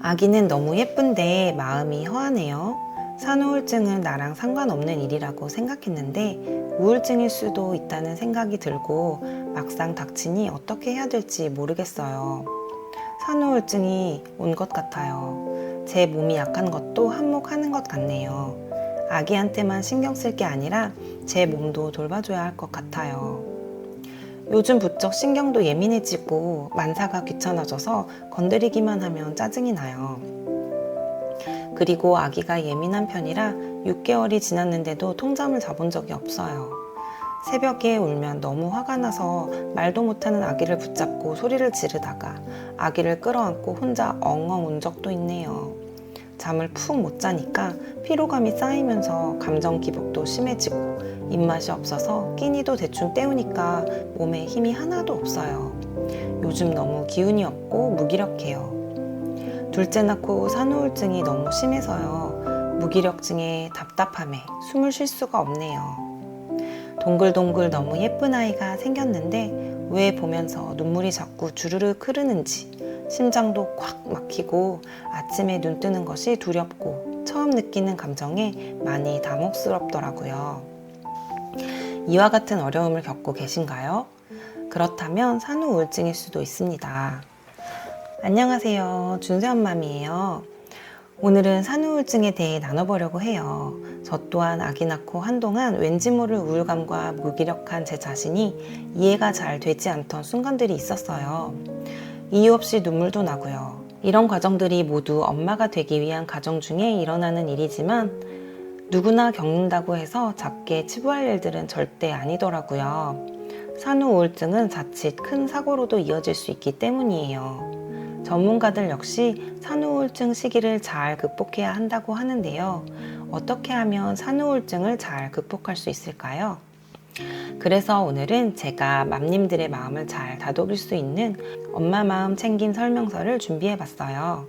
아기는 너무 예쁜데 마음이 허하네요. 산후우울증은 나랑 상관없는 일이라고 생각했는데 우울증일 수도 있다는 생각이 들고 막상 닥치니 어떻게 해야 될지 모르겠어요. 산후우울증이 온 것 같아요. 제 몸이 약한 것도 한몫하는 것 같네요. 아기한테만 신경 쓸 게 아니라 제 몸도 돌봐줘야 할 것 같아요. 요즘 부쩍 신경도 예민해지고 만사가 귀찮아져서 건드리기만 하면 짜증이 나요. 그리고 아기가 예민한 편이라 6개월이 지났는데도 통잠을 자본 적이 없어요. 새벽에 울면 너무 화가 나서 말도 못하는 아기를 붙잡고 소리를 지르다가 아기를 끌어안고 혼자 엉엉 운 적도 있네요. 잠을 푹 못 자니까 피로감이 쌓이면서 감정 기복도 심해지고 입맛이 없어서 끼니도 대충 때우니까 몸에 힘이 하나도 없어요. 요즘 너무 기운이 없고 무기력해요. 둘째 낳고 산후우울증이 너무 심해서요. 무기력증에 답답함에 숨을 쉴 수가 없네요. 동글동글 너무 예쁜 아이가 생겼는데 왜 보면서 눈물이 자꾸 주르륵 흐르는지 심장도 콱 막히고 아침에 눈 뜨는 것이 두렵고 처음 느끼는 감정에 많이 당혹스럽더라고요. 이와 같은 어려움을 겪고 계신가요? 그렇다면 산후우울증일 수도 있습니다. 안녕하세요. 준세엄맘이에요. 오늘은 산후우울증에 대해 나눠보려고 해요. 저 또한 아기 낳고 한동안 왠지 모를 우울감과 무기력한 제 자신이 이해가 잘 되지 않던 순간들이 있었어요. 이유 없이 눈물도 나고요. 이런 과정들이 모두 엄마가 되기 위한 과정 중에 일어나는 일이지만 누구나 겪는다고 해서 작게 치부할 일들은 절대 아니더라고요. 산후우울증은 자칫 큰 사고로도 이어질 수 있기 때문이에요. 전문가들 역시 산후우울증 시기를 잘 극복해야 한다고 하는데요. 어떻게 하면 산후우울증을 잘 극복할 수 있을까요? 그래서 오늘은 제가 맘님들의 마음을 잘 다독일 수 있는 엄마 마음 챙김 설명서를 준비해봤어요.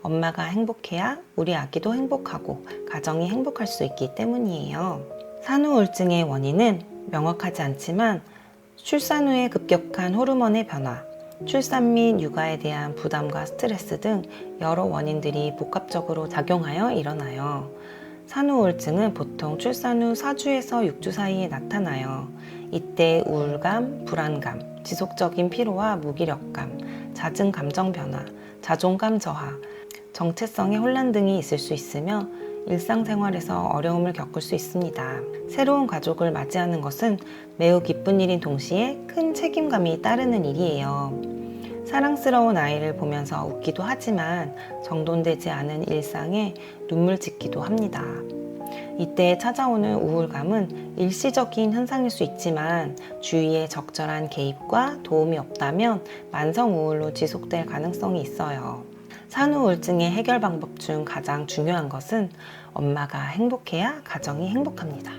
엄마가 행복해야 우리 아기도 행복하고 가정이 행복할 수 있기 때문이에요. 산후우울증의 원인은 명확하지 않지만 출산 후에 급격한 호르몬의 변화, 출산 및 육아에 대한 부담과 스트레스 등 여러 원인들이 복합적으로 작용하여 일어나요. 산후우울증은 보통 출산 후 4주에서 6주 사이에 나타나요. 이때 우울감, 불안감, 지속적인 피로와 무기력감, 잦은 감정 변화, 자존감 저하, 정체성의 혼란 등이 있을 수 있으며 일상생활에서 어려움을 겪을 수 있습니다. 새로운 가족을 맞이하는 것은 매우 기쁜 일인 동시에 큰 책임감이 따르는 일이에요. 사랑스러운 아이를 보면서 웃기도 하지만 정돈되지 않은 일상에 눈물 짓기도 합니다. 이때 찾아오는 우울감은 일시적인 현상일 수 있지만 주위의 적절한 개입과 도움이 없다면 만성 우울로 지속될 가능성이 있어요. 산후우울증의 해결 방법 중 가장 중요한 것은 엄마가 행복해야 가정이 행복합니다.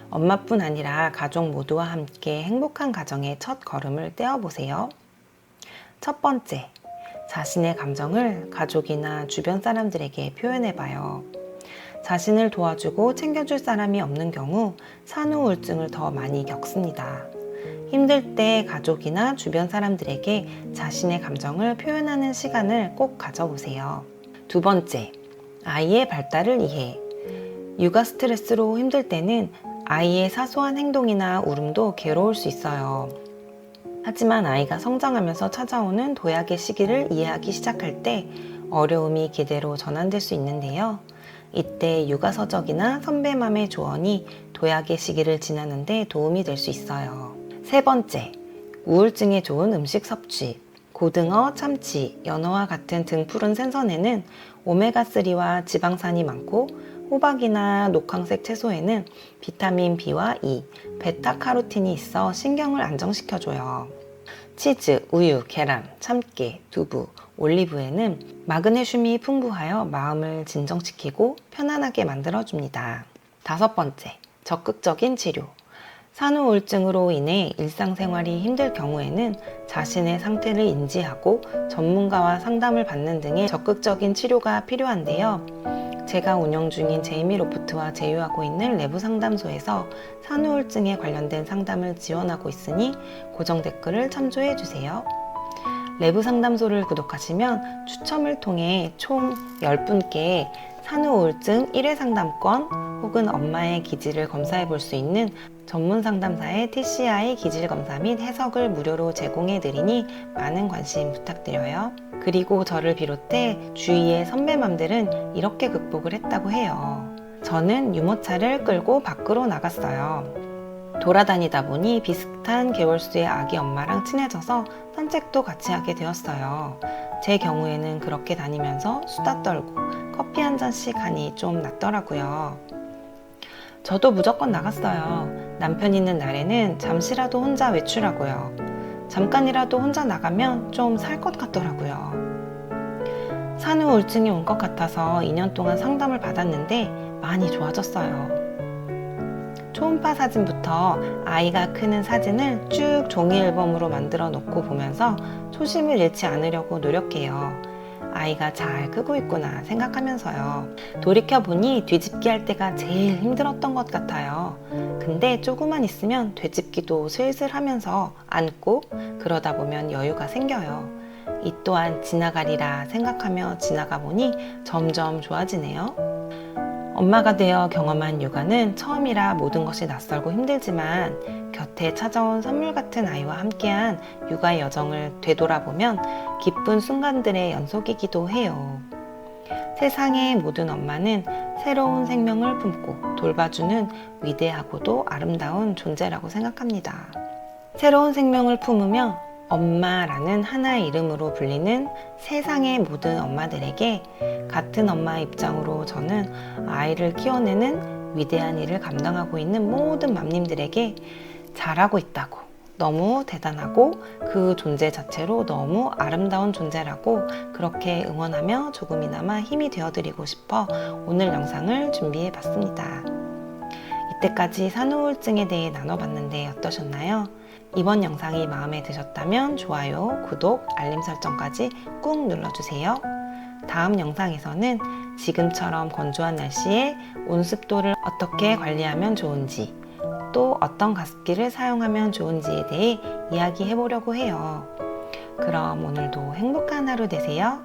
엄마뿐 아니라 가족 모두와 함께 행복한 가정의 첫 걸음을 떼어보세요. 첫 번째, 자신의 감정을 가족이나 주변 사람들에게 표현해봐요. 자신을 도와주고 챙겨줄 사람이 없는 경우 산후우울증을 더 많이 겪습니다. 힘들 때 가족이나 주변 사람들에게 자신의 감정을 표현하는 시간을 꼭 가져보세요. 두 번째, 아이의 발달을 이해. 육아 스트레스로 힘들 때는 아이의 사소한 행동이나 울음도 괴로울 수 있어요. 하지만 아이가 성장하면서 찾아오는 도약의 시기를 이해하기 시작할 때 어려움이 기대로 전환될 수 있는데요. 이때 육아서적이나 선배맘의 조언이 도약의 시기를 지나는 데 도움이 될 수 있어요. 세 번째, 우울증에 좋은 음식 섭취. 고등어, 참치, 연어와 같은 등푸른 생선에는 오메가3와 지방산이 많고 호박이나 녹황색 채소에는 비타민 B와 E, 베타카로틴이 있어 신경을 안정시켜줘요. 치즈, 우유, 계란, 참깨, 두부, 올리브에는 마그네슘이 풍부하여 마음을 진정시키고 편안하게 만들어줍니다. 다섯 번째, 적극적인 치료. 산후우울증으로 인해 일상생활이 힘들 경우에는 자신의 상태를 인지하고 전문가와 상담을 받는 등의 적극적인 치료가 필요한데요. 제가 운영 중인 제이미로프트와 제휴하고 있는 내부 상담소에서 산후우울증에 관련된 상담을 지원하고 있으니 고정 댓글을 참조해 주세요. 내부 상담소를 구독하시면 추첨을 통해 총 10분께 산후 우울증 1회 상담권 혹은 엄마의 기질을 검사해 볼 수 있는 전문 상담사의 TCI 기질 검사 및 해석을 무료로 제공해 드리니 많은 관심 부탁드려요. 그리고 저를 비롯해 주위의 선배맘들은 이렇게 극복을 했다고 해요. 저는 유모차를 끌고 밖으로 나갔어요. 돌아다니다 보니 비슷한 개월수의 아기 엄마랑 친해져서 산책도 같이 하게 되었어요. 제 경우에는 그렇게 다니면서 수다 떨고 커피 한 잔씩 하니 좀 낫더라고요. 저도 무조건 나갔어요. 남편 있는 날에는 잠시라도 혼자 외출하고요. 잠깐이라도 혼자 나가면 좀 살 것 같더라고요. 산후 우울증이 온 것 같아서 2년 동안 상담을 받았는데 많이 좋아졌어요. 초음파 사진부터 아이가 크는 사진을 쭉 종이 앨범으로 만들어 놓고 보면서 초심을 잃지 않으려고 노력해요. 아이가 잘 크고 있구나 생각하면서요. 돌이켜보니 뒤집기 할 때가 제일 힘들었던 것 같아요. 근데 조금만 있으면 되짚기도 슬슬 하면서 안고 그러다 보면 여유가 생겨요. 이 또한 지나가리라 생각하며 지나가 보니 점점 좋아지네요. 엄마가 되어 경험한 육아는 처음이라 모든 것이 낯설고 힘들지만 곁에 찾아온 선물 같은 아이와 함께한 육아의 여정을 되돌아보면 기쁜 순간들의 연속이기도 해요. 세상의 모든 엄마는 새로운 생명을 품고 돌봐주는 위대하고도 아름다운 존재라고 생각합니다. 새로운 생명을 품으며 엄마라는 하나의 이름으로 불리는 세상의 모든 엄마들에게 같은 엄마의 입장으로 저는 아이를 키워내는 위대한 일을 감당하고 있는 모든 맘님들에게 잘하고 있다고, 너무 대단하고 그 존재 자체로 너무 아름다운 존재라고 그렇게 응원하며 조금이나마 힘이 되어드리고 싶어 오늘 영상을 준비해 봤습니다. 이때까지 산후 우울증에 대해 나눠봤는데 어떠셨나요? 이번 영상이 마음에 드셨다면 좋아요, 구독, 알림 설정까지 꾹 눌러주세요. 다음 영상에서는 지금처럼 건조한 날씨에 온습도를 어떻게 관리하면 좋은지, 또 어떤 가습기를 사용하면 좋은지에 대해 이야기해 보려고 해요. 그럼 오늘도 행복한 하루 되세요.